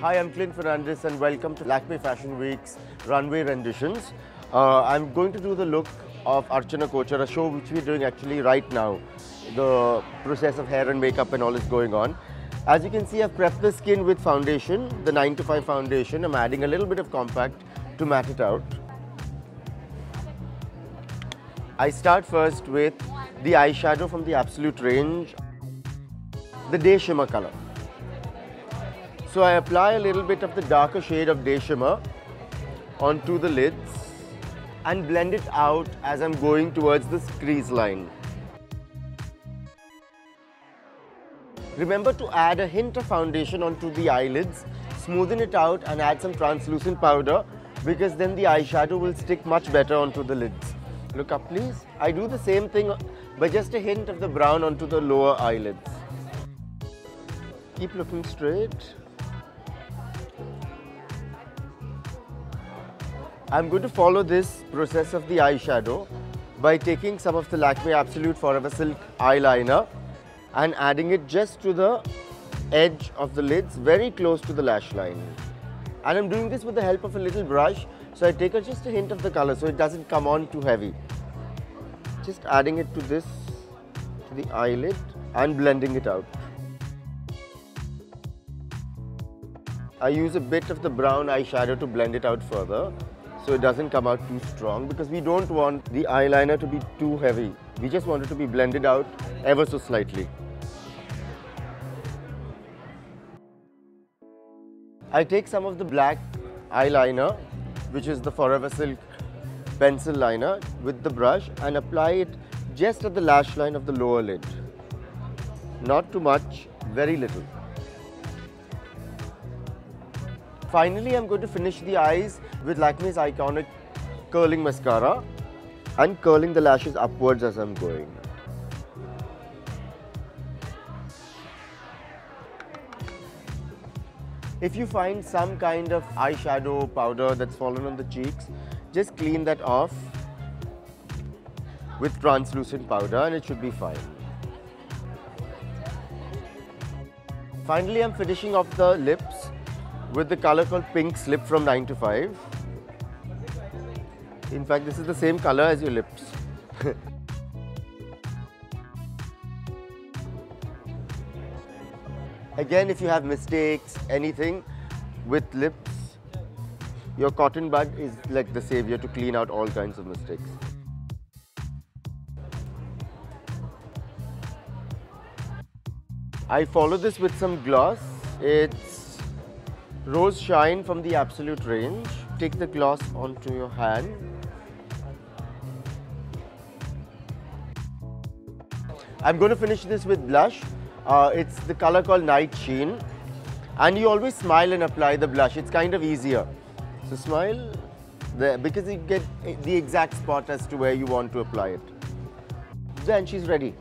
Hi, I'm Clint Fernandez and welcome to Lakme Fashion Week's runway renditions. I'm going to do the look of Archana Kochhar, a show which we're doing actually right now. The process of hair and makeup and all is going on. As you can see, I've prepped the skin with foundation, the 9 to 5 foundation. I'm adding a little bit of compact to matte it out. I start first with the eyeshadow from the Absolute range, the Day Shimmer color. So I apply a little bit of the darker shade of Day Shimmer onto the lids and blend it out as I'm going towards this crease line. Remember to add a hint of foundation onto the eyelids, smoothen it out and add some translucent powder because then the eyeshadow will stick much better onto the lids. Look up please. I do the same thing but just a hint of the brown onto the lower eyelids. Keep looking straight. I'm going to follow this process of the eyeshadow by taking some of the Lakme Absolute Forever Silk eyeliner and adding it just to the edge of the lids, very close to the lash line. And I'm doing this with the help of a little brush, so I take just a hint of the color so it doesn't come on too heavy. Just adding it to this, to the eyelid and blending it out. I use a bit of the brown eyeshadow to blend it out further, so it doesn't come out too strong because we don't want the eyeliner to be too heavy. We just want it to be blended out ever so slightly. I take some of the black eyeliner, which is the Forever Silk pencil liner, with the brush and apply it just at the lash line of the lower lid. Not too much, very little. Finally, I'm going to finish the eyes with Lakme's iconic curling mascara and curling the lashes upwards as I'm going. If you find some kind of eyeshadow powder that's fallen on the cheeks, just clean that off with translucent powder and it should be fine. Finally, I'm finishing off the lips with the color called Pink Slip from 9 to 5. In fact, this is the same color as your lips. Again, if you have mistakes, anything with lips, your cotton bud is like the savior to clean out all kinds of mistakes. I follow this with some gloss. It's Rose Shine from the Absolute range. Take the gloss onto your hand. I'm going to finish this with blush. It's the color called Night Sheen. And you always smile and apply the blush. It's kind of easier. So smile there because you get the exact spot as to where you want to apply it. Then she's ready.